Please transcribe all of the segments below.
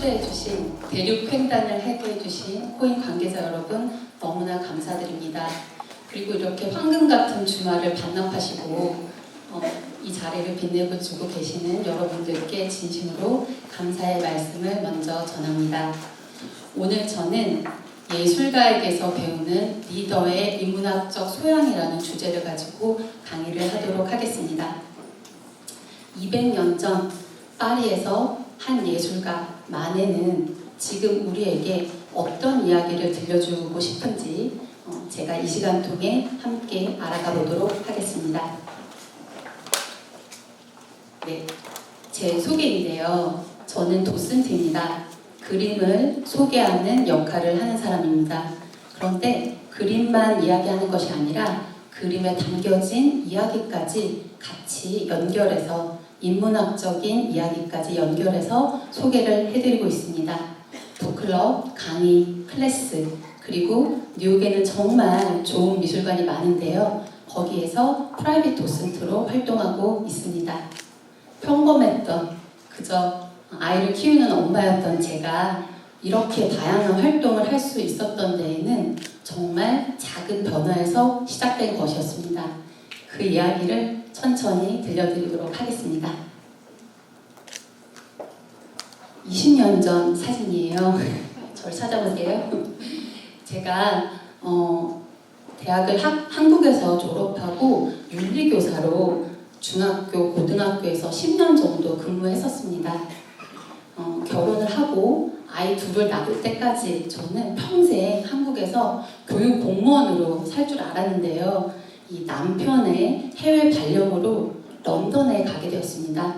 초대해주신 대륙횡단을 해주신 코인 관계자 여러분 너무나 감사드립니다. 그리고 이렇게 황금 같은 주말을 반납하시고 이 자리를 빛내주고 계시는 여러분들께 진심으로 감사의 말씀을 먼저 전합니다. 오늘 저는 예술가에게서 배우는 리더의 인문학적 소양이라는 주제를 가지고 강의를 하도록 하겠습니다. 200년 전 파리에서 한 예술가 마네는 지금 우리에게 어떤 이야기를 들려주고 싶은지 제가 이 시간 통해 함께 알아가 보도록 하겠습니다. 네, 제 소개인데요. 저는 도슨트입니다. 그림을 소개하는 역할을 하는 사람입니다. 그런데 그림만 이야기하는 것이 아니라 그림에 담겨진 이야기까지 같이 연결해서 인문학적인 이야기까지 연결해서 소개를 해드리고 있습니다. 북클럽, 강의, 클래스, 그리고 뉴욕에는 정말 좋은 미술관이 많은데요. 거기에서 프라이빗 도슨트로 활동하고 있습니다. 평범했던 그저 아이를 키우는 엄마였던 제가 이렇게 다양한 활동을 할 수 있었던 데에는 정말 작은 변화에서 시작된 것이었습니다. 그 이야기를 천천히 들려드리도록 하겠습니다. 20년 전 사진이에요. 저를 찾아보세요. 제가 대학을 한국에서 졸업하고 윤리교사로 중학교, 고등학교에서 10년 정도 근무했었습니다. 결혼을 하고 아이 둘을 낳을 때까지 저는 평생 한국에서 교육 공무원으로 살 줄 알았는데요. 이 남편의 해외 발령으로 런던에 가게 되었습니다.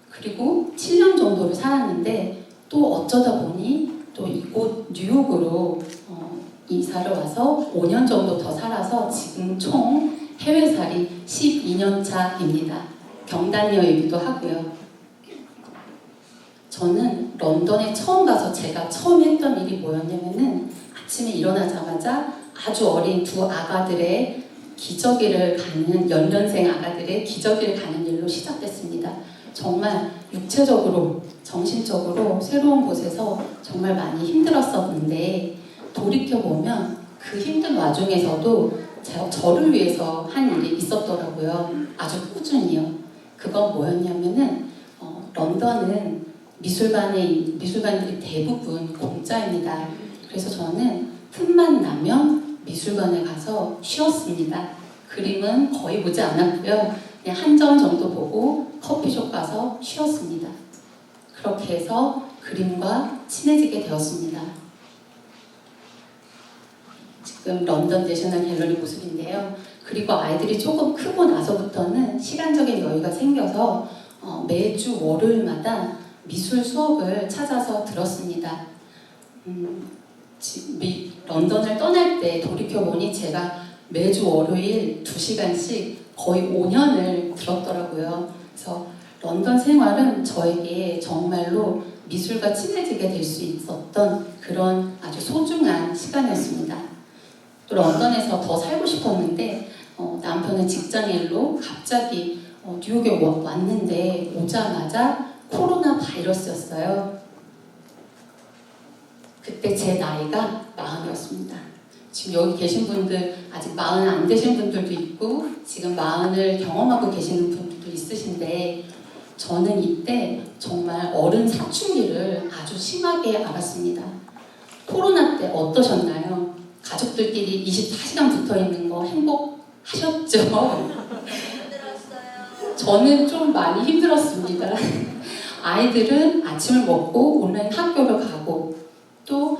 그리고 7년 정도를 살았는데 또 어쩌다 보니 또 이곳 뉴욕으로 이사를 와서 5년 정도 더 살아서 지금 총 해외살이 12년 차입니다. 경단녀이기도 하고요. 저는 런던에 처음 가서 제가 처음 했던 일이 뭐였냐면은 아침에 일어나자마자 아주 어린 두 아가들의 기저귀를 가는 연년생 아가들의 기저귀를 가는 일로 시작됐습니다. 정말 육체적으로, 정신적으로 새로운 곳에서 정말 많이 힘들었었는데 돌이켜보면 그 힘든 와중에서도 저를 위해서 한 일이 있었더라고요. 아주 꾸준히요. 그건 뭐였냐면은 런던은 미술관들이 대부분 공짜입니다. 그래서 저는 틈만 나면 미술관에 가서 쉬었습니다. 그림은 거의 보지 않았고요. 그냥 한 점 정도 보고 커피숍 가서 쉬었습니다. 그렇게 해서 그림과 친해지게 되었습니다. 지금 런던 내셔널 갤러리 모습인데요. 그리고 아이들이 조금 크고 나서부터는 시간적인 여유가 생겨서 매주 월요일마다 미술 수업을 찾아서 들었습니다. 런던을 떠날 때 돌이켜보니 제가 매주 월요일 2시간씩 거의 5년을 들었더라고요. 그래서 런던 생활은 저에게 정말로 미술과 친해지게 될 수 있었던 그런 아주 소중한 시간이었습니다. 또 런던에서 더 살고 싶었는데 남편은 직장일로 갑자기 뉴욕에 왔는데 오자마자 코로나 바이러스였어요. 그때 제 나이가 40이었습니다. 지금 여기 계신 분들 아직 40 안 되신 분들도 있고 지금 40을 경험하고 계시는 분들도 있으신데 저는 이때 정말 어른 사춘기를 아주 심하게 알았습니다. 코로나 때 어떠셨나요? 가족들끼리 24시간 붙어있는 거 행복하셨죠? 힘들었어요. 저는 좀 많이 힘들었습니다. 아이들은 아침을 먹고 온라인 학교를 가고 또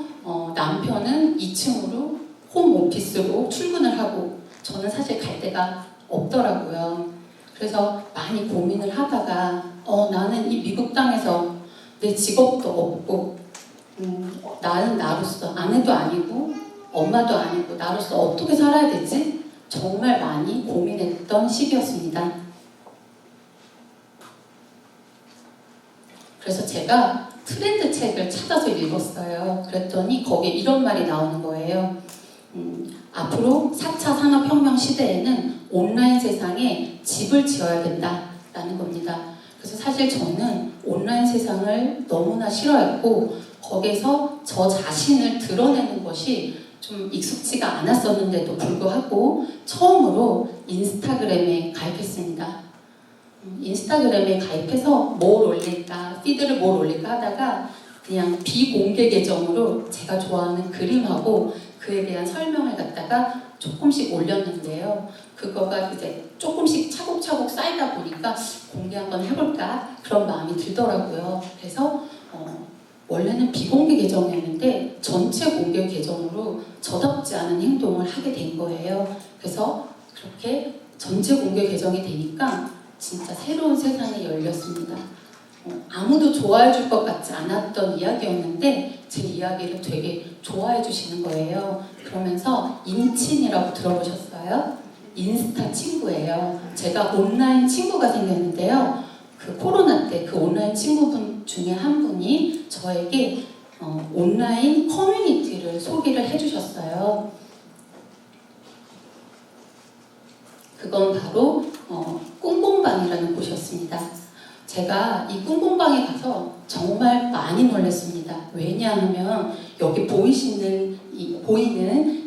남편은 2층으로 홈오피스로 출근을 하고 저는 사실 갈 데가 없더라고요. 그래서 많이 고민을 하다가 나는 이 미국 땅에서 내 직업도 없고 나는 나로서 아내도 아니고 엄마도 아니고 나로서 어떻게 살아야 되지? 정말 많이 고민했던 시기였습니다. 그래서 제가 트렌드 책을 찾아서 읽었어요. 그랬더니 거기에 이런 말이 나오는 거예요. 앞으로 4차 산업혁명 시대에는 온라인 세상에 집을 지어야 된다라는 겁니다. 그래서 사실 저는 온라인 세상을 너무나 싫어했고 거기서 저 자신을 드러내는 것이 좀 익숙지가 않았었는데도 불구하고 처음으로 인스타그램에 가입했습니다. 인스타그램에 가입해서 뭘 올릴까, 피드를 뭘 올릴까 하다가 그냥 비공개 계정으로 제가 좋아하는 그림하고 그에 대한 설명을 갖다가 조금씩 올렸는데요. 그거가 이제 조금씩 차곡차곡 쌓이다 보니까 공개 한번 해볼까 그런 마음이 들더라고요. 그래서 원래는 비공개 계정이었는데 전체 공개 계정으로 저답지 않은 행동을 하게 된 거예요. 그래서 그렇게 전체 공개 계정이 되니까 진짜 새로운 세상이 열렸습니다. 아무도 좋아해 줄 것 같지 않았던 이야기였는데 제 이야기를 되게 좋아해 주시는 거예요. 그러면서 인친이라고 들어보셨어요? 인스타 친구예요. 제가 온라인 친구가 생겼는데요. 그 코로나 때 그 온라인 친구분 중에 한 분이 저에게 온라인 커뮤니티를 소개를 해주셨어요. 그건 바로 꿈공방이라는 곳이었습니다. 제가 이 꿈공방에 가서 정말 많이 놀랐습니다. 왜냐하면 여기 보이는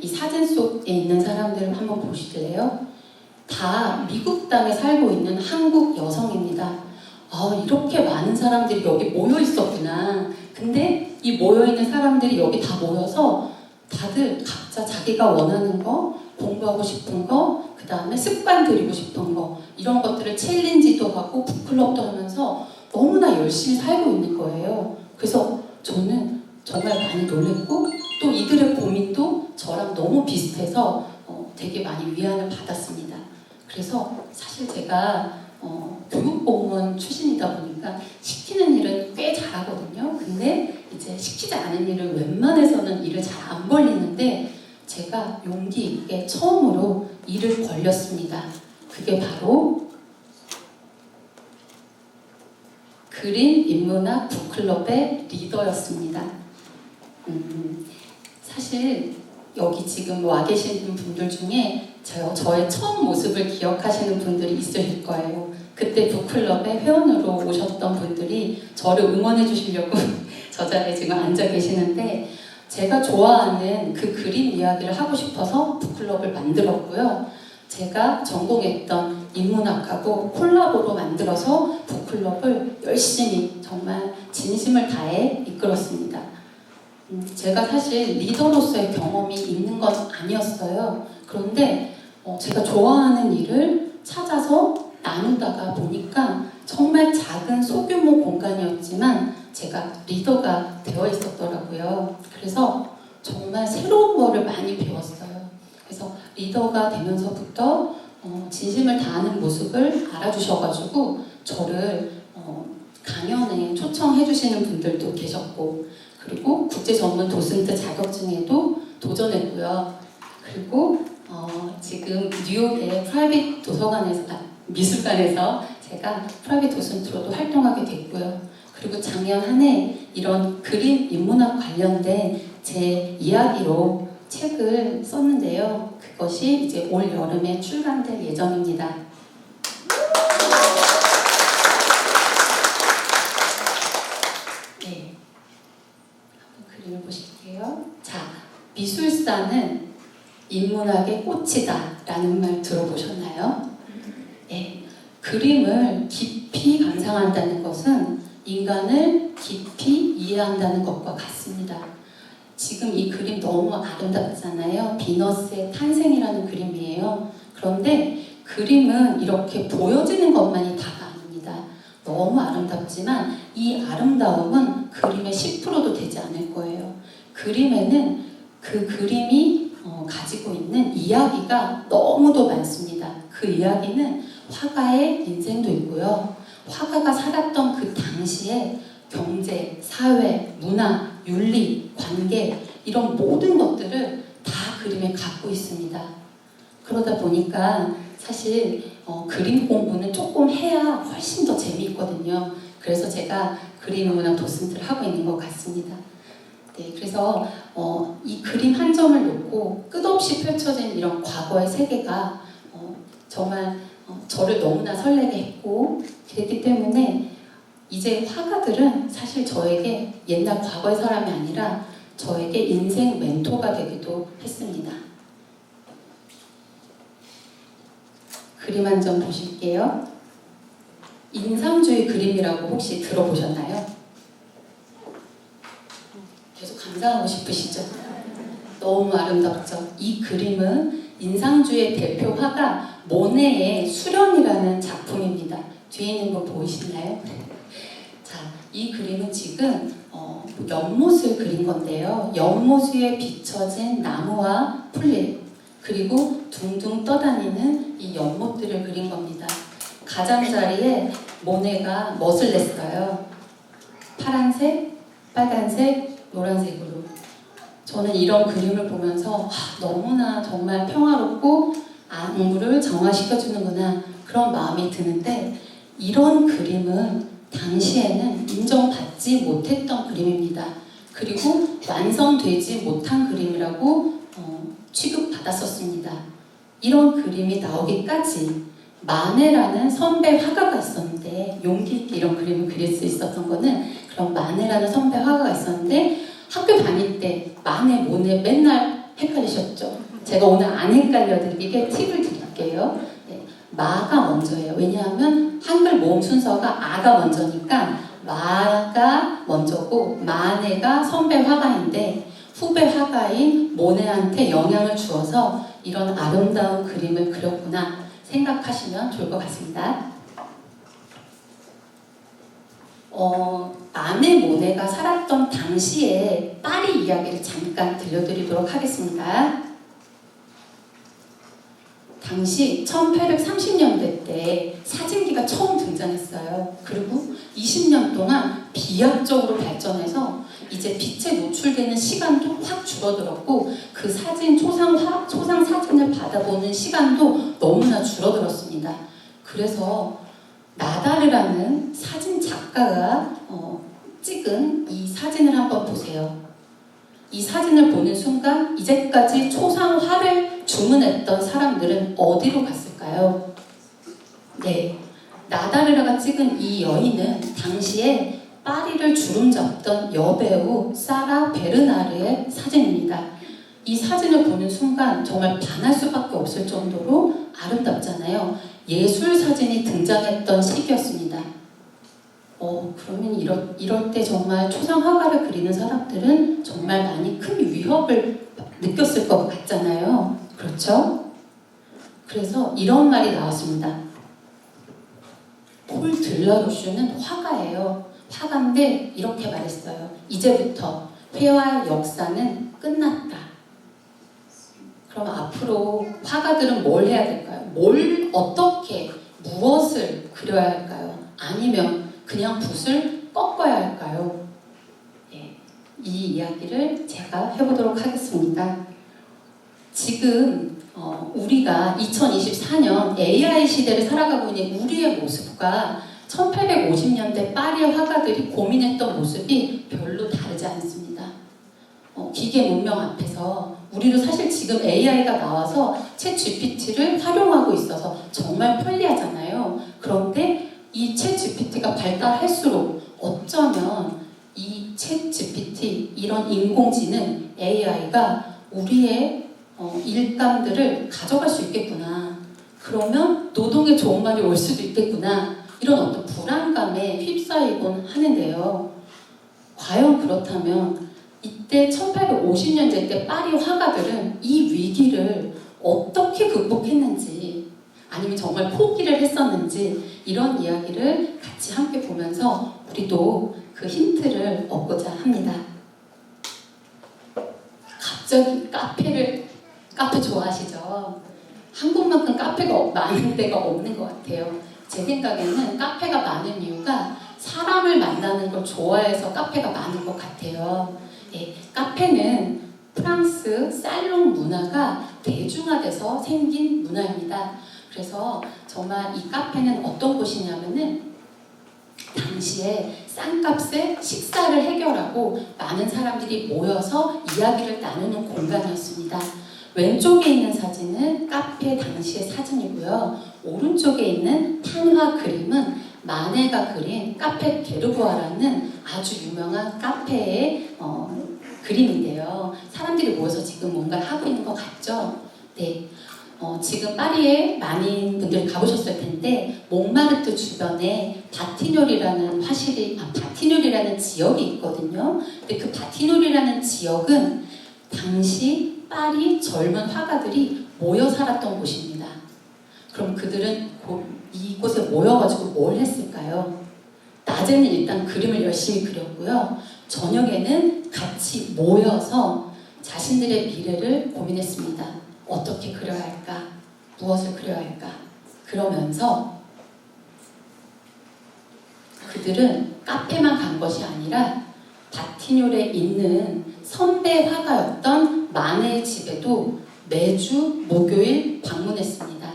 이 사진 속에 있는 사람들을 한번 보시실래요? 다 미국 땅에 살고 있는 한국 여성입니다. 이렇게 많은 사람들이 여기 모여 있었구나. 근데 이 모여 있는 사람들이 여기 다 모여서 다들 각자 자기가 원하는 거, 공부하고 싶은 거, 그 다음에 습관 들이고 싶은 거 이런 것들을 챌린지도 하고 북클럽도 하면서 너무나 열심히 살고 있는 거예요. 그래서 저는 정말 많이 놀랬고 또 이들의 고민도 저랑 너무 비슷해서 되게 많이 위안을 받았습니다. 그래서 사실 제가 교육공무원 출신이다 보니까 시키는 일은 꽤 잘하거든요. 근데 이제 시키지 않은 일을 웬만해서는 일을 잘 안 벌리는데 제가 용기 있게 처음으로 일을 벌렸습니다. 그게 바로 그림 인문학 북클럽의 리더였습니다. 사실 여기 지금 와 계시는 분들 중에 저의 처음 모습을 기억하시는 분들이 있을 거예요. 그때 북클럽에 회원으로 오셨던 분들이 저를 응원해 주시려고 저 자리에 지금 앉아 계시는데 제가 좋아하는 그 그림 이야기를 하고 싶어서 북클럽을 만들었고요. 제가 전공했던 인문학하고 콜라보로 만들어서 북클럽을 열심히 정말 진심을 다해 이끌었습니다. 제가 사실 리더로서의 경험이 있는 건 아니었어요. 그런데 제가 좋아하는 일을 찾아서 나누다가 보니까 정말 작은 소규모 공간이었지만 제가 리더가 되어 있었더라고요. 그래서 정말 새로운 거를 많이 배웠어요. 그래서 리더가 되면서부터 진심을 다하는 모습을 알아주셔가지고 저를 강연에 초청해 주시는 분들도 계셨고 그리고 국제 전문 도슨트 자격증에도 도전했고요. 그리고 지금 뉴욕의 프라이빗 미술관에서 제가 프라이빗 도슨트로도 활동하게 됐고요. 그리고 작년 한 해 이런 그림 인문학 관련된 제 이야기로 책을 썼는데요. 그것이 이제 올 여름에 출간될 예정입니다. 네, 한번 그림을 보실게요. 자, 미술사는 인문학의 꽃이다 라는 말 들어보셨나요? 네, 그림을 깊이 감상한다는 것은 인간을 깊이 이해한다는 것과 같습니다. 지금 이 그림 너무 아름답잖아요. 비너스의 탄생이라는 그림이에요. 그런데 그림은 이렇게 보여지는 것만이 다가 아닙니다. 너무 아름답지만 이 아름다움은 그림의 10%도 되지 않을 거예요. 그림에는 그 그림이 가지고 있는 이야기가 너무도 많습니다. 그 이야기는 화가의 인생도 있고요. 화가가 살았던 그 당시에 경제, 사회, 문화, 윤리, 관계 이런 모든 것들을 다 그림에 갖고 있습니다. 그러다 보니까 사실 그림 공부는 조금 해야 훨씬 더 재미있거든요. 그래서 제가 그림 문학 도슨트를 하고 있는 것 같습니다. 네, 그래서 이 그림 한 점을 놓고 끝없이 펼쳐진 이런 과거의 세계가 정말 저를 너무나 설레게 했고 그랬기 때문에 이제 화가들은 사실 저에게 옛날 과거의 사람이 아니라 저에게 인생 멘토가 되기도 했습니다. 그림 한 점 보실게요. 인상주의 그림이라고 혹시 들어보셨나요? 계속 감상하고 싶으시죠? 너무 아름답죠? 이 그림은 인상주의 대표 화가 모네의 수련이라는 작품입니다. 뒤에 있는 거 보이시나요? 자, 이 그림은 지금 연못을 그린 건데요. 연못에 비춰진 나무와 풀잎 그리고 둥둥 떠다니는 이 연못들을 그린 겁니다. 가장자리에 모네가 멋을 냈어요. 파란색, 빨간색, 노란색으로. 저는 이런 그림을 보면서 너무나 정말 평화롭고 안무를 정화시켜주는구나 그런 마음이 드는데 이런 그림은 당시에는 인정받지 못했던 그림입니다. 그리고 완성되지 못한 그림이라고 취급받았었습니다. 이런 그림이 나오기까지 마네라는 선배 화가가 있었는데 용기 있게 이런 그림을 그릴 수 있었던 거는 그런 마네라는 선배 화가가 있었는데 학교 다닐 때 마네, 모네 맨날 헷갈리셨죠? 제가 오늘 안 헷갈려드리게 팁을 드릴게요. 네, 마가 먼저예요. 왜냐하면 한글 모음 순서가 아가 먼저니까 마가 먼저고 마네가 선배 화가인데 후배 화가인 모네한테 영향을 주어서 이런 아름다운 그림을 그렸구나 생각하시면 좋을 것 같습니다. 마네 모네가 살았던 당시의 파리 이야기를 잠깐 들려드리도록 하겠습니다. 당시 1830년대 때 사진기가 처음 등장했어요. 그리고 20년 동안 비약적으로 발전해서 이제 빛에 노출되는 시간도 확 줄어들었고 그 사진 초상 사진을 받아보는 시간도 너무나 줄어들었습니다. 그래서 나다르라는 사진 작가가 찍은 이 사진을 한번 보세요. 이 사진을 보는 순간 이제까지 초상화를 주문했던 사람들은 어디로 갔을까요? 네, 나다르라가 찍은 이 여인은 당시에 파리를 주름잡던 여배우 사라 베르나르의 사진입니다. 이 사진을 보는 순간 정말 반할 수밖에 없을 정도로 아름답잖아요. 예술 사진이 등장했던 시기였습니다. 그러면 이럴 때 정말 초상 화가를 그리는 사람들은 정말 많이 큰 위협을 느꼈을 것 같잖아요. 그렇죠? 그래서 이런 말이 나왔습니다. 폴 들라루슈는 화가예요. 화가인데 이렇게 말했어요. 이제부터 회화의 역사는 끝났다. 그럼 앞으로 화가들은 뭘 해야 될까요? 어떻게, 무엇을 그려야 할까요? 아니면 그냥 붓을 꺾어야 할까요? 예, 이 이야기를 제가 해보도록 하겠습니다. 지금 우리가 2024년 AI 시대를 살아가고 있는 우리의 모습과 1850년대 파리의 화가들이 고민했던 모습이 별로 다르지 않습니다. 기계 문명 앞에서 우리도 사실 지금 AI가 나와서 챗 GPT를 활용하고 있어서 정말 편리하잖아요. 그런데 이 챗 GPT가 발달할수록 어쩌면 이 챗 GPT, 이런 인공지능 AI가 우리의 일감들을 가져갈 수 있겠구나. 그러면 노동에 좋은 말이 올 수도 있겠구나. 이런 어떤 불안감에 휩싸이곤 하는데요. 과연 그렇다면 이때 1850년대 때 파리 화가들은 이 위기를 어떻게 극복했는지 아니면 정말 포기를 했었는지 이런 이야기를 같이 함께 보면서 우리도 그 힌트를 얻고자 합니다. 갑자기 카페 좋아하시죠? 한국만큼 카페가 많은 데가 없는 것 같아요. 제 생각에는 카페가 많은 이유가 사람을 만나는 걸 좋아해서 카페가 많은 것 같아요. 예, 카페는 프랑스 살롱 문화가 대중화돼서 생긴 문화입니다. 그래서 정말 이 카페는 어떤 곳이냐면은 당시에 싼 값에 식사를 해결하고 많은 사람들이 모여서 이야기를 나누는 공간이었습니다. 왼쪽에 있는 사진은 카페 당시의 사진이고요. 오른쪽에 있는 탄화 그림은 마네가 그린 카페 게르부아라는 아주 유명한 카페의 그림인데요. 사람들이 모여서 지금 뭔가를 하고 있는 것 같죠? 네. 지금 파리에 많은 분들이 가보셨을 텐데 몽마르트 주변에 바티뇰이라는 지역이 있거든요. 근데 그 바티뇰이라는 지역은 당시 파리 젊은 화가들이 모여 살았던 곳입니다. 그럼 그들은 이곳에 모여가지고 뭘 했을까요? 낮에는 일단 그림을 열심히 그렸고요. 저녁에는 같이 모여서 자신들의 미래를 고민했습니다. 어떻게 그려야 할까? 무엇을 그려야 할까? 그러면서 그들은 카페만 간 것이 아니라 바티뇰에 있는 선배 화가였던 마네의 집에도 매주 목요일 방문했습니다.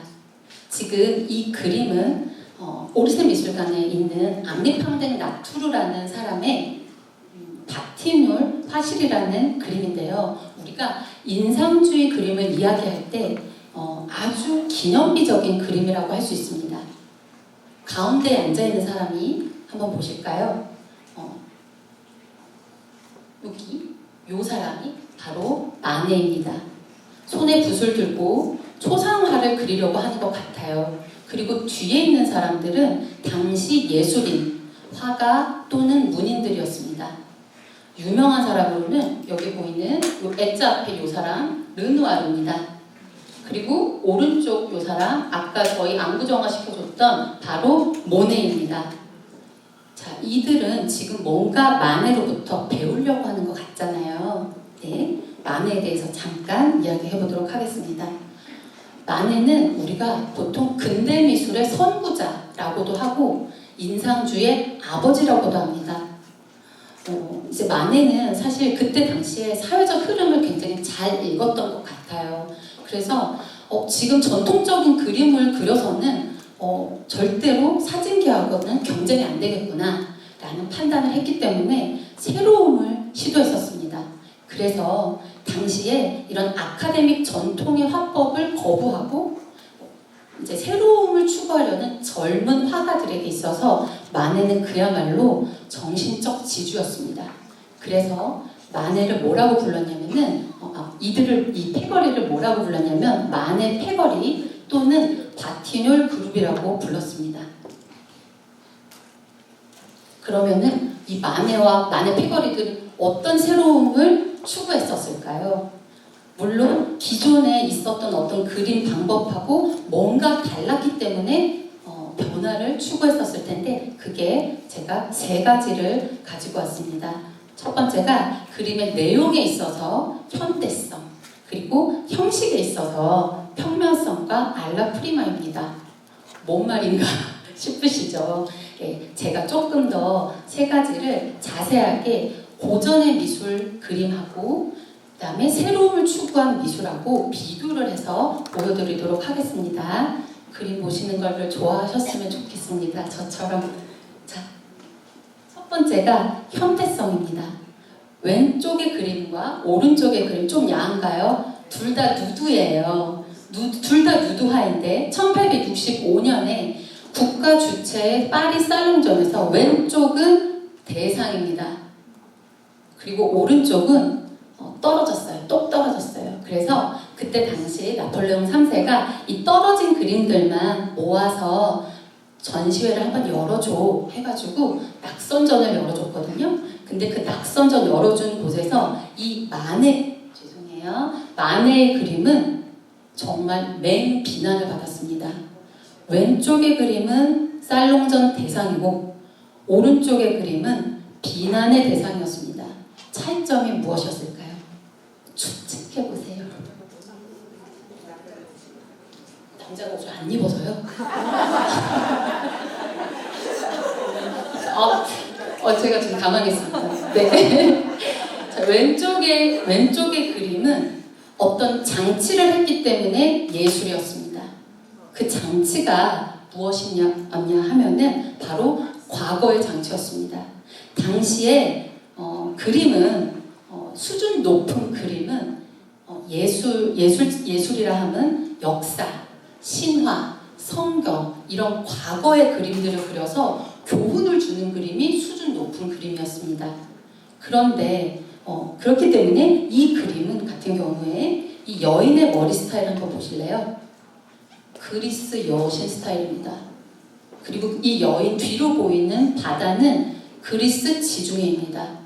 지금 이 그림은 오르세 미술관에 있는 앙리팡댕 라투르라는 사람의 바티뇰 화실이라는 그림인데요. 우리가 인상주의 그림을 이야기할 때 아주 기념비적인 그림이라고 할 수 있습니다. 가운데에 앉아있는 사람이 한번 보실까요? 여기 요 사람이 바로 마네입니다. 손에 붓을 들고 초상화를 그리려고 하는 것 같아요. 그리고 뒤에 있는 사람들은 당시 예술인, 화가 또는 문인들이었습니다. 유명한 사람으로는 여기 보이는 요 액자 앞에 요 사람 르누아르입니다. 그리고 오른쪽 요 사람 아까 저희 안구정화 시켜줬던 바로 모네입니다. 자, 이들은 지금 뭔가 마네로부터 배우려고 하는 것 같잖아요. 네, 마네에 대해서 잠깐 이야기해 보도록 하겠습니다. 마네는 우리가 보통 근대 미술의 선구자라고도 하고 인상주의 아버지라고도 합니다. 이제 마네는 사실 그때 당시에 사회적 흐름을 굉장히 잘 읽었던 것 같아요. 그래서 지금 전통적인 그림을 그려서는 절대로 사진계하고는 경쟁이 안 되겠구나 라는 판단을 했기 때문에 새로움을 시도했었습니다. 그래서 당시에 이런 아카데믹 전통의 화법을 거부하고 이제 새로움을 추구하려는 젊은 화가들에게 있어서 마네는 그야말로 정신적 지주였습니다. 그래서 마네를 뭐라고 불렀냐면은 이 패거리를 뭐라고 불렀냐면 마네 패거리 또는 바티뇰 그룹이라고 불렀습니다. 그러면은 이 마네와 마네 패거리들은 어떤 새로움을 추구했었을까요? 물론 기존에 있었던 어떤 그림 방법하고 뭔가 달랐기 때문에 변화를 추구했었을 텐데 그게 제가 3가지를 가지고 왔습니다. 첫 번째가 그림의 내용에 있어서 현대성, 그리고 형식에 있어서 평면성과 알라프리마입니다. 뭔 말인가 싶으시죠? 제가 조금 더 3가지를 자세하게 고전의 미술 그림하고 그 다음에 새로움을 추구한 미술하고 비교를 해서 보여드리도록 하겠습니다. 그림 보시는 걸 좋아하셨으면 좋겠습니다. 저처럼. 자, 첫 번째가 현대성입니다. 왼쪽의 그림과 오른쪽의 그림 좀 야한가요? 둘 다 누드예요. 둘 다 누드화인데 1865년에 국가 주최의 파리 살롱전에서 왼쪽은 대상입니다. 그리고 오른쪽은 떨어졌어요. 똑 떨어졌어요. 그래서 그때 당시 나폴레옹 3세가 이 떨어진 그림들만 모아서 전시회를 한번 열어줘 해가지고 낙선전을 열어줬거든요. 근데 그 낙선전 열어준 곳에서 이 마네의 그림은 정말 맹비난을 받았습니다. 왼쪽의 그림은 살롱전 대상이고 오른쪽의 그림은 비난의 대상이었습니다. 차이점이 무엇이었을까요? 추측해보세요. 남자가 옷을 안 입어서요? 제가 좀 당황했습니다. 네. 자, 왼쪽의 그림은 어떤 장치를 했기 때문에 예술이었습니다. 그 장치가 무엇이냐 하면은 바로 과거의 장치였습니다. 당시에 그림은 수준 높은 그림은 예술이라 하면 역사, 신화, 성경 이런 과거의 그림들을 그려서 교훈을 주는 그림이 수준 높은 그림이었습니다. 그런데 그렇기 때문에 이 그림은 같은 경우에 이 여인의 머리 스타일 한번 보실래요? 그리스 여신 스타일입니다. 그리고 이 여인 뒤로 보이는 바다는 그리스 지중해입니다.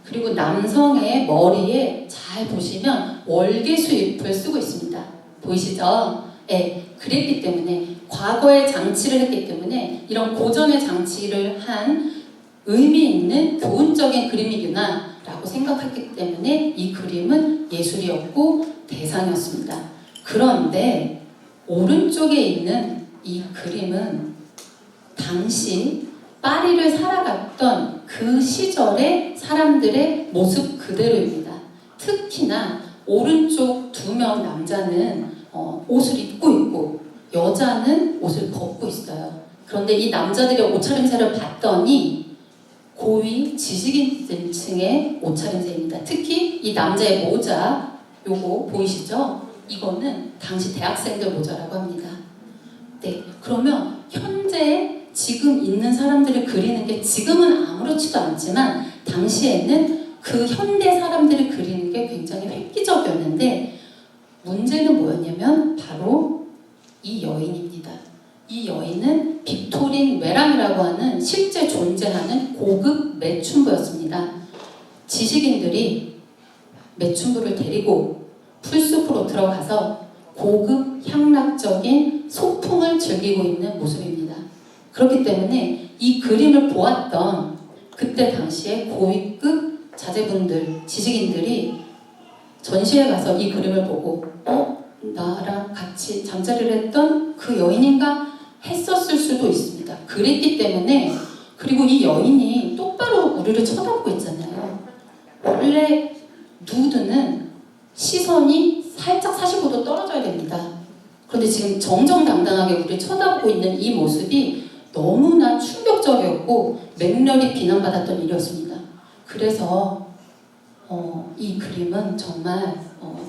그리고 남성의 머리에 잘 보시면 월계수 잎을 쓰고 있습니다. 보이시죠? 네, 그랬기 때문에 과거에 장치를 했기 때문에 이런 고전의 장치를 한 의미 있는 교훈적인 그림이구나 라고 생각했기 때문에 이 그림은 예술이었고 대상이었습니다. 그런데 오른쪽에 있는 이 그림은 당시 파리를 살아갔던 그 시절의 사람들의 모습 그대로입니다. 특히나 오른쪽 2명 남자는 옷을 입고 있고 여자는 옷을 벗고 있어요. 그런데 이 남자들의 옷차림새를 봤더니 고위 지식인층의 옷차림새입니다. 특히 이 남자의 모자, 요거 보이시죠? 이거는 당시 대학생들 모자라고 합니다. 네, 그러면 현재 지금 있는 사람들을 그리는 게 지금은 아무렇지도 않지만 당시에는 그 현대 사람들을 그리는 게 굉장히 획기적이었는데 문제는 뭐였냐면 바로 이 여인입니다. 이 여인은 빅토린 메랑이라고 하는 실제 존재하는 고급 매춘부였습니다. 지식인들이 매춘부를 데리고 풀숲으로 들어가서 고급 향락적인 소풍을 즐기고 있는 모습입니다. 그렇기 때문에 이 그림을 보았던 그때 당시에 고위급 자제분들, 지식인들이 전시회 가서 이 그림을 보고 나랑 같이 잠자리를 했던 그 여인인가 했었을 수도 있습니다. 그랬기 때문에 그리고 이 여인이 똑바로 우리를 쳐다보고 있잖아요. 원래 누드는 시선이 살짝 45도 떨어져야 됩니다. 그런데 지금 정정당당하게 우리를 쳐다보고 있는 이 모습이 너무나 충격적이었고 맹렬히 비난받았던 일이었습니다. 그래서 이 그림은 정말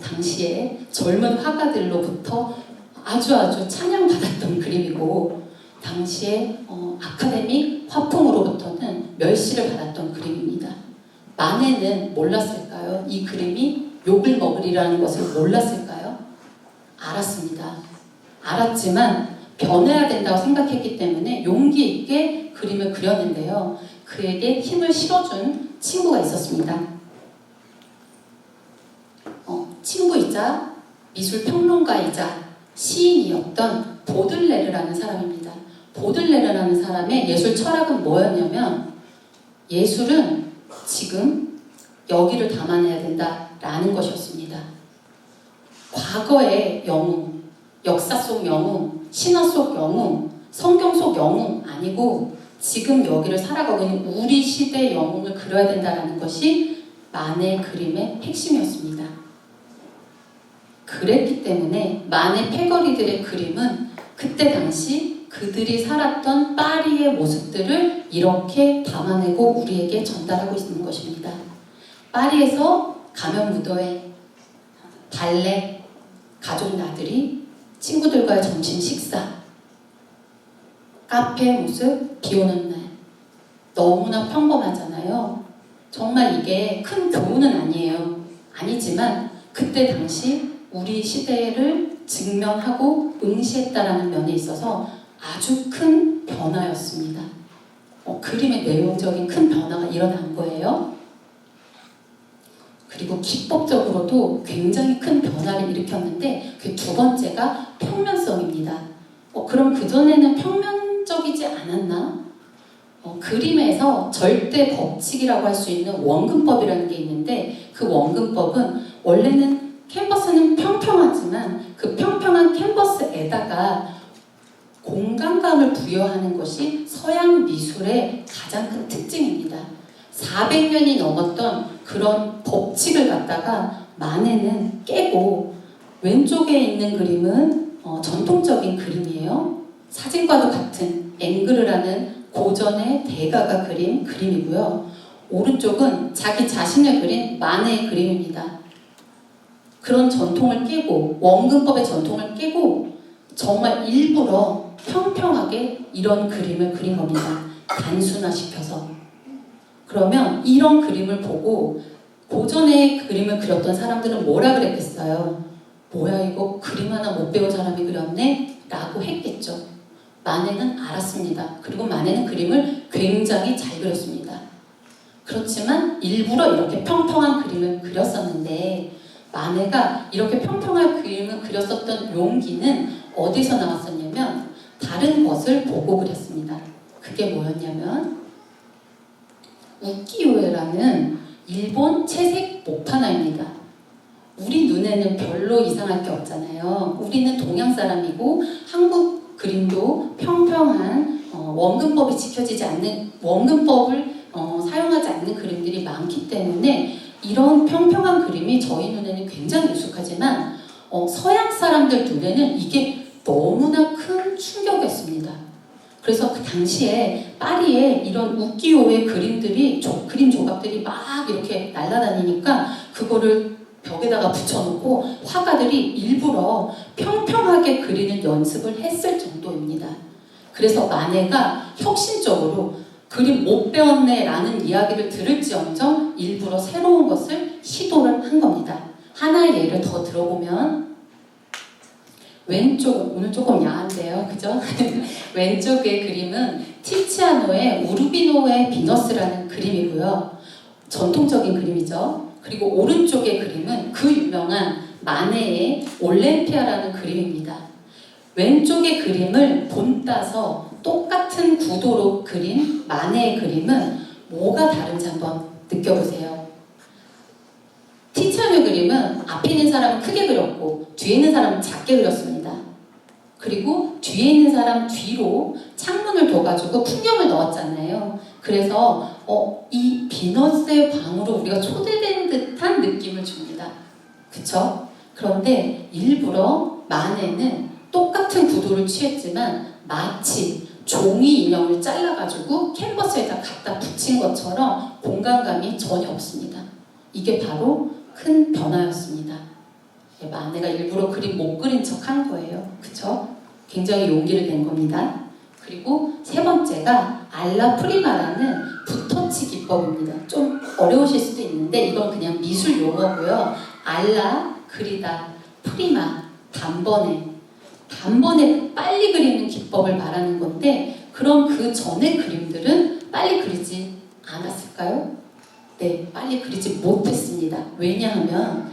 당시에 젊은 화가들로부터 아주 찬양받았던 그림이고 당시에 아카데미 화풍으로부터는 멸시를 받았던 그림입니다. 마네는 몰랐을까요? 이 그림이 욕을 먹으리라는 것을 몰랐을까요? 알았습니다. 알았지만 변해야 된다고 생각했기 때문에 용기 있게 그림을 그렸는데요. 그에게 힘을 실어준 친구가 있었습니다. 친구이자 미술평론가이자 시인이었던 보들레르라는 사람입니다. 보들레르라는 사람의 예술 철학은 뭐였냐면 예술은 지금 여기를 담아내야 된다라는 것이었습니다. 과거의 영웅, 역사 속 영웅, 신화 속 영웅, 성경 속 영웅 아니고 지금 여기를 살아가고 있는 우리 시대의 영웅을 그려야 된다는 것이 마네 그림의 핵심이었습니다. 그랬기 때문에 마네 패거리들의 그림은 그때 당시 그들이 살았던 파리의 모습들을 이렇게 담아내고 우리에게 전달하고 있는 것입니다. 파리에서 가면 무도회, 발레, 가족 나들이, 친구들과의 점심 식사, 카페 모습, 비 오는 날. 너무나 평범하잖아요. 정말 이게 큰 교훈은 아니에요. 아니지만 그때 당시 우리 시대를 직면하고 응시했다라는 면에 있어서 아주 큰 변화였습니다. 그림의 내용적인 큰 변화가 일어난 거예요. 그리고 기법적으로도 굉장히 큰 변화를 일으켰는데 그 두 번째가 평면성입니다. 그럼 그전에는 평면적이지 않았나? 그림에서 절대 법칙이라고 할 수 있는 원근법이라는 게 있는데 그 원근법은 원래는 캔버스는 평평하지만 그 평평한 캔버스에다가 공간감을 부여하는 것이 서양 미술의 가장 큰 특징입니다. 400년이 넘었던 그런 법칙을 갖다가 마네는 깨고 왼쪽에 있는 그림은 전통적인 그림이에요. 사진과도 같은 앵그르라는 고전의 대가가 그린 그림이고요. 오른쪽은 자기 자신을 그린 마네의 그림입니다. 그런 전통을 깨고 원근법의 전통을 깨고 정말 일부러 평평하게 이런 그림을 그린 겁니다. 단순화시켜서. 그러면 이런 그림을 보고 고전의 그림을 그렸던 사람들은 뭐라 그랬겠어요? 뭐야 이거 그림 하나 못 배운 사람이 그렸네? 라고 했겠죠. 마네는 알았습니다. 그리고 마네는 그림을 굉장히 잘 그렸습니다. 그렇지만 일부러 이렇게 평평한 그림을 그렸었는데 마네가 이렇게 평평한 그림을 그렸었던 용기는 어디서 나왔었냐면 다른 것을 보고 그렸습니다. 그게 뭐였냐면 우키요에라는 일본 채색 목판화입니다. 우리 눈에는 별로 이상할 게 없잖아요. 우리는 동양 사람이고 한국 그림도 평평한 원근법이 지켜지지 않는 원근법을 사용하지 않는 그림들이 많기 때문에 이런 평평한 그림이 저희 눈에는 굉장히 익숙하지만 서양 사람들 눈에는 이게 너무나 큰 충격이었습니다. 그래서 그 당시에 파리에 이런 우키요의 그림들이 그림 조각들이 막 이렇게 날아다니니까 그거를 벽에다가 붙여놓고 화가들이 일부러 평평하게 그리는 연습을 했을 정도입니다. 그래서 마네가 혁신적으로 그림 못 배웠네 라는 이야기를 들을지언정 일부러 새로운 것을 시도를 한 겁니다. 하나의 예를 더 들어보면 왼쪽, 오늘 조금 야한데요. 그죠? 왼쪽의 그림은 티치아노의 우르비노의 비너스라는 그림이고요. 전통적인 그림이죠. 그리고 오른쪽의 그림은 그 유명한 마네의 올렘피아라는 그림입니다. 왼쪽의 그림을 본따서 똑같은 구도로 그린 마네의 그림은 뭐가 다른지 한번 느껴보세요. 티치아노 그림은 앞에 있는 사람은 크게 그렸고 뒤에 있는 사람은 작게 그렸습니다. 그리고 뒤에 있는 사람 뒤로 창문을 둬가지고 풍경을 넣었잖아요. 그래서 이 비너스의 방으로 우리가 초대된 듯한 느낌을 줍니다. 그쵸? 그런데 일부러 마네는 똑같은 구도를 취했지만 마치 종이 인형을 잘라가지고 캔버스에다 갖다 붙인 것처럼 공간감이 전혀 없습니다. 이게 바로 큰 변화였습니다. 마네가 일부러 그림 못 그린 척 한 거예요. 그쵸? 굉장히 용기를 낸 겁니다. 그리고 세 번째가 알라 프리마라는 붓터치 기법입니다. 좀 어려우실 수도 있는데 이건 그냥 미술 용어고요. 알라, 그리다, 프리마, 단번에 빨리 그리는 기법을 말하는 건데 그럼 그 전의 그림들은 빨리 그리지 않았을까요? 네, 빨리 그리지 못했습니다. 왜냐하면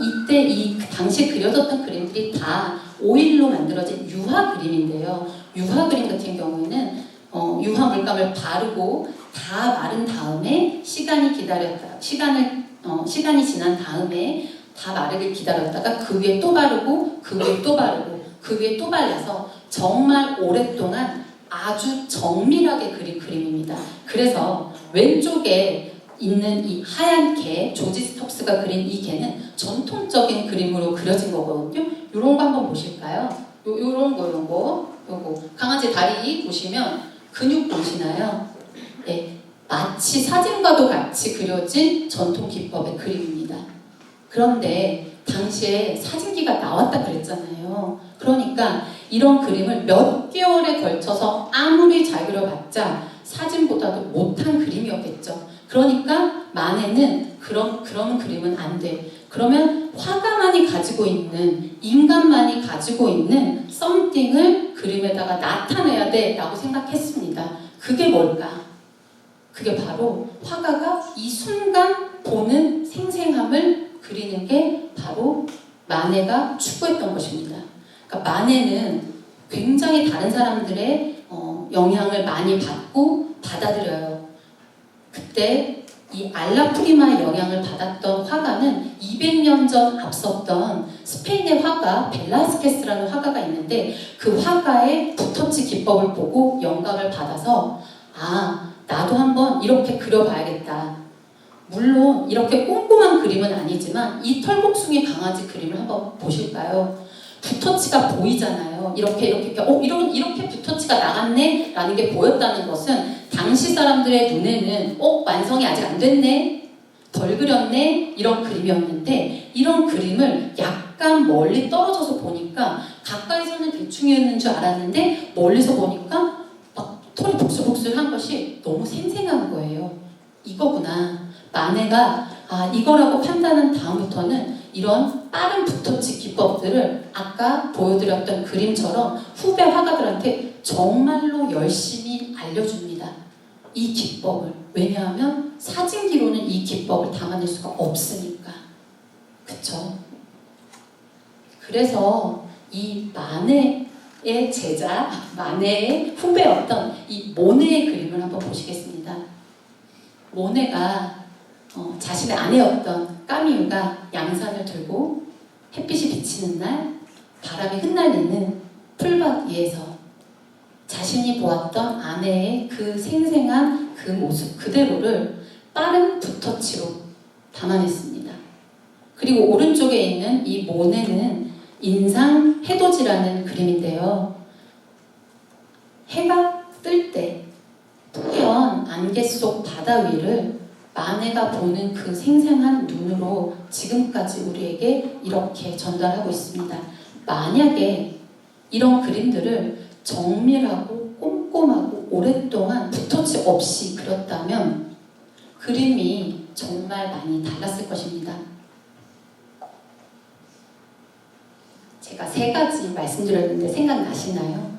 이때 그 당시에 그려졌던 그림들이 다 오일로 만들어진 유화 그림인데요. 유화 그림 같은 경우에는 유화 물감을 바르고 다 마른 다음에 시간이 지난 다음에 다 마르길 기다렸다가 그 위에 또 바르고 그 위에 또 바르고 그 위에 또 발라서 정말 오랫동안 아주 정밀하게 그린 그림입니다. 그래서 왼쪽에 있는 이 하얀 개, 조지 스톱스가 그린 이 개는 전통적인 그림으로 그려진 거거든요. 요런 거 한번 보실까요? 요런 거, 요거. 강아지 다리 보시면 근육 보시나요? 네, 마치 사진과도 같이 그려진 전통 기법의 그림입니다. 그런데 당시에 사진기가 나왔다 그랬잖아요. 그러니까 이런 그림을 몇 개월에 걸쳐서 아무리 잘 그려봤자 사진보다도 못한 그림이었겠죠. 그러니까 마네는 그런 그림은 안 돼. 그러면 화가만이 가지고 있는, 인간만이 가지고 있는 썸띵을 그림에다가 나타내야 돼 라고 생각했습니다. 그게 뭘까? 그게 바로 화가가 이 순간 보는 생생함을 그리는 게 바로 마네가 추구했던 것입니다. 그러니까 마네는 굉장히 다른 사람들의 영향을 많이 받고 받아들여요. 그때 이 알라 프리마의 영향을 받았던 화가는 200년 전 앞섰던 스페인의 화가 벨라스케스라는 화가가 있는데 그 화가의 붓터치 기법을 보고 영감을 받아서 나도 한번 이렇게 그려봐야겠다. 물론 이렇게 꼼꼼한 그림은 아니지만 이 털복숭이 강아지 그림을 한번 보실까요? 붓터치가 보이잖아요. 이렇게 붓터치가 나갔네? 라는 게 보였다는 것은 당시 사람들의 눈에는 완성이 아직 안 됐네? 덜 그렸네? 이런 그림이었는데 이런 그림을 약간 멀리 떨어져서 보니까 가까이서는 대충이었는 줄 알았는데 멀리서 보니까 막 털이 복슬복슬한 것이 너무 생생한 거예요. 이거구나. 만해가 이거라고 판단한 다음부터는 이런 빠른 붓터치 기법들을 아까 보여드렸던 그림처럼 후배 화가들한테 정말로 열심히 알려줍니다. 이 기법을. 왜냐하면 사진기로는 이 기법을 담아낼 수가 없으니까. 그쵸? 그래서 이 마네의 제자, 마네의 후배였던 이 모네의 그림을 한번 보시겠습니다. 모네가 자신의 아내였던 까미유가 양산을 들고 햇빛이 비치는 날 바람이 흩날리는 풀밭 위에서 자신이 보았던 아내의 그 생생한 그 모습 그대로를 빠른 붓터치로 담아냈습니다. 그리고 오른쪽에 있는 이 모네는 인상 해돋이라는 그림인데요. 해가 뜰 때 뿌연 안개 속 바다 위를 마네가 보는 그 생생한 눈으로 지금까지 우리에게 이렇게 전달하고 있습니다. 만약에 이런 그림들을 정밀하고 꼼꼼하고 오랫동안 붓터치 없이 그렸다면 그림이 정말 많이 달랐을 것입니다. 제가 3가지 말씀드렸는데 생각나시나요?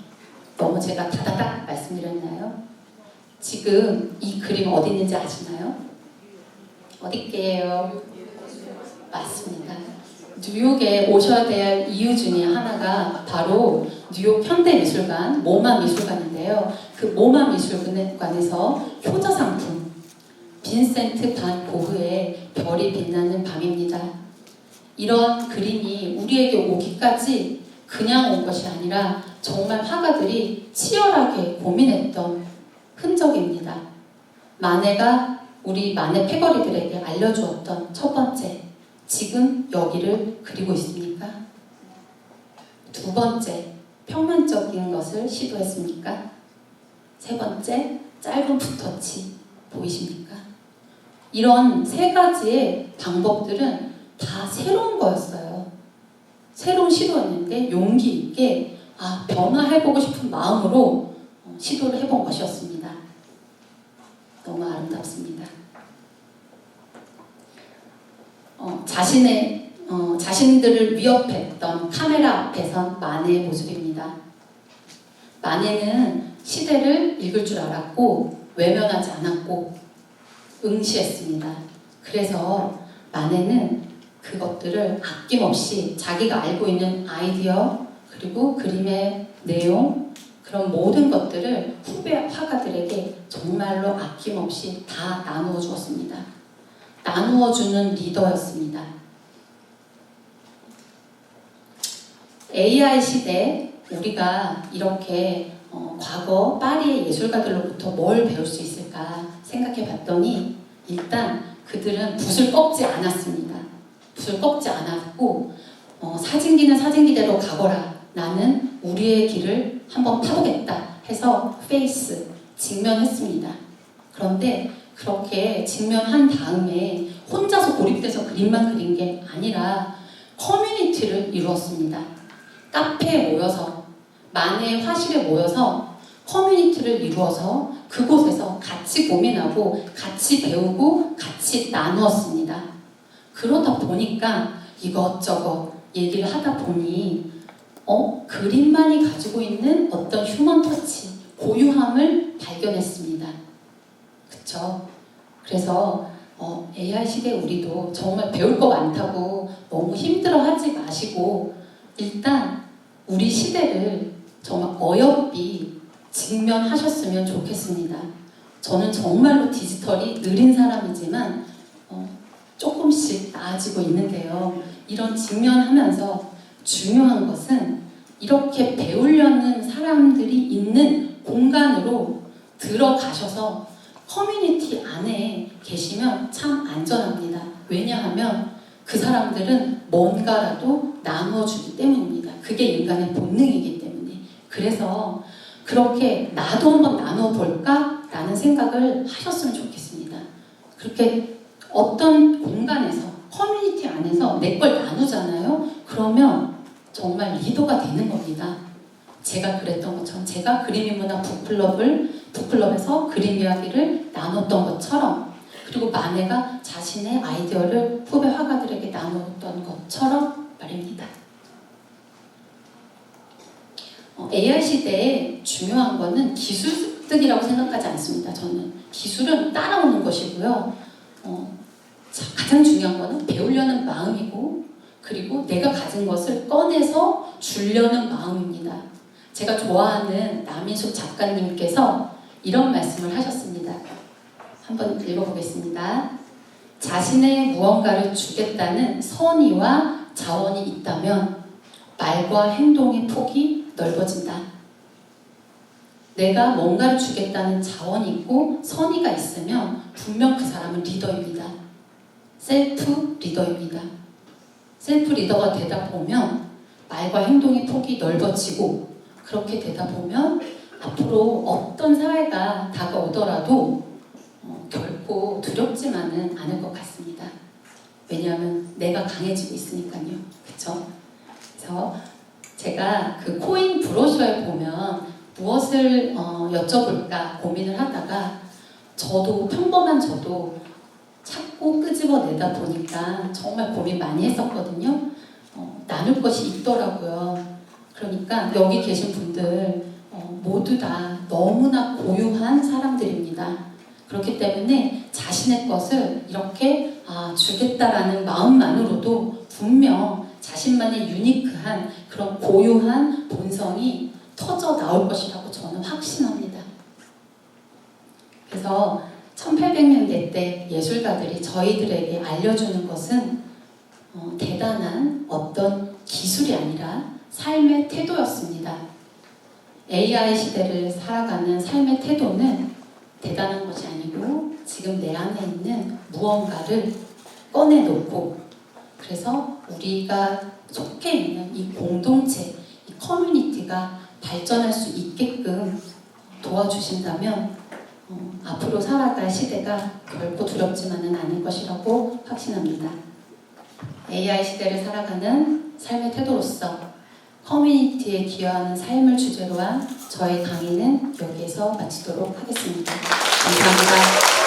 너무 제가 다다닥 말씀드렸나요? 지금 이 그림 어디 있는지 아시나요? 어디게요? 맞습니다. 뉴욕에 오셔야 될 이유 중에 하나가 바로 뉴욕 현대미술관, 모마 미술관인데요. 그 모마 미술관에서 효자 상품 빈센트 반 고흐의 별이 빛나는 밤입니다. 이런 그림이 우리에게 오기까지 그냥 온 것이 아니라 정말 화가들이 치열하게 고민했던 흔적입니다. 마네가 우리 마네 패거리들에게 알려주었던 첫 번째, 지금 여기를 그리고 있습니까? 두 번째, 평면적인 것을 시도했습니까? 세 번째, 짧은 붓터치 보이십니까? 이런 3가지의 방법들은 다 새로운 거였어요. 새로운 시도였는데 용기 있게 변화해보고 싶은 마음으로 시도를 해본 것이었습니다. 너무 아름답습니다. 자신들을 위협했던 카메라 앞에선 마네의 모습입니다. 마네는 시대를 읽을 줄 알았고 외면하지 않았고 응시했습니다. 그래서 마네는 그것들을 아낌없이 자기가 알고 있는 아이디어 그리고 그림의 내용 그런 모든 것들을 후배 화가들에게 정말로 아낌없이 다 나누어 주었습니다. 나누어 주는 리더였습니다. AI 시대 우리가 이렇게 과거 파리의 예술가들로부터 뭘 배울 수 있을까 생각해 봤더니 일단 그들은 붓을 꺾지 않았습니다. 붓을 꺾지 않았고 사진기는 사진기대로 가거라. 나는 우리의 길을 한번 타보겠다 해서 페이스, 직면했습니다. 그런데 그렇게 직면한 다음에 혼자서 고립돼서 그림만 그린 게 아니라 커뮤니티를 이루었습니다. 카페에 모여서 마네의 화실에 모여서 커뮤니티를 이루어서 그곳에서 같이 고민하고 같이 배우고 같이 나누었습니다. 그러다 보니까 이것저것 얘기를 하다 보니 그림만이 가지고 있는 어떤 휴먼 터치, 고유함을 발견했습니다. 그쵸? 그래서 AI 시대 우리도 정말 배울 거 많다고 너무 힘들어하지 마시고 일단 우리 시대를 정말 어여삐 직면하셨으면 좋겠습니다. 저는 정말로 디지털이 느린 사람이지만 조금씩 나아지고 있는데요. 이런 직면하면서 중요한 것은 이렇게 배우려는 사람들이 있는 공간으로 들어가셔서 커뮤니티 안에 계시면 참 안전합니다. 왜냐하면 그 사람들은 뭔가라도 나누어주기 때문입니다. 그게 인간의 본능이기 때문에. 그래서 그렇게 나도 한번 나누어 볼까? 라는 생각을 하셨으면 좋겠습니다. 그렇게 어떤 공간에서 커뮤니티 안에서 내 걸 나누잖아요. 그러면 정말 리더가 되는 겁니다. 제가 그랬던 것처럼 제가 그림인문학 북클럽에서 그림 이야기를 나눴던 것처럼, 그리고 마네가 자신의 아이디어를 후배 화가들에게 나눴던 것처럼 말입니다. AI 시대에 중요한 거는 기술 습득이라고 생각하지 않습니다. 저는 기술은 따라오는 것이고요. 가장 중요한 거는 배우려는 마음이고, 그리고 내가 가진 것을 꺼내서 주려는 마음입니다. 제가 좋아하는 남인숙 작가님께서 이런 말씀을 하셨습니다. 한번 읽어보겠습니다. 자신의 무언가를 주겠다는 선의와 자원이 있다면 말과 행동의 폭이 넓어진다. 내가 뭔가를 주겠다는 자원이 있고 선의가 있으면 분명 그 사람은 리더입니다. 셀프 리더입니다. 셀프 리더가 되다 보면 말과 행동의 폭이 넓어지고, 그렇게 되다 보면 앞으로 어떤 사회가 다가오더라도 결코 두렵지만은 않을 것 같습니다. 왜냐하면 내가 강해지고 있으니까요. 그렇죠? 그래서 제가 그 코인 브로셔에 보면 무엇을 여쭤볼까 고민을 하다가, 저도 평범한 저도 찾고 끄집어내다 보니까 정말 고민 많이 했었거든요. 나눌 것이 있더라고요. 그러니까 여기 계신 분들 모두 다 너무나 고유한 사람들입니다. 그렇기 때문에 자신의 것을 이렇게 주겠다라는 마음만으로도 분명 자신만의 유니크한 그런 고유한 본성이 터져 나올 것이라고 저는 확신합니다. 그래서 1800년대 때 예술가들이 저희들에게 알려주는 것은 대단한 어떤 기술이 아니라 삶의 태도였습니다. AI 시대를 살아가는 삶의 태도는 대단한 것이 아니고 지금 내 안에 있는 무언가를 꺼내놓고, 그래서 우리가 속해 있는 이 공동체, 이 커뮤니티가 발전할 수 있게끔 도와주신다면 앞으로 살아갈 시대가 결코 두렵지만은 않을 것이라고 확신합니다. AI 시대를 살아가는 삶의 태도로서 커뮤니티에 기여하는 삶을 주제로 한 저의 강의는 여기에서 마치도록 하겠습니다. 감사합니다.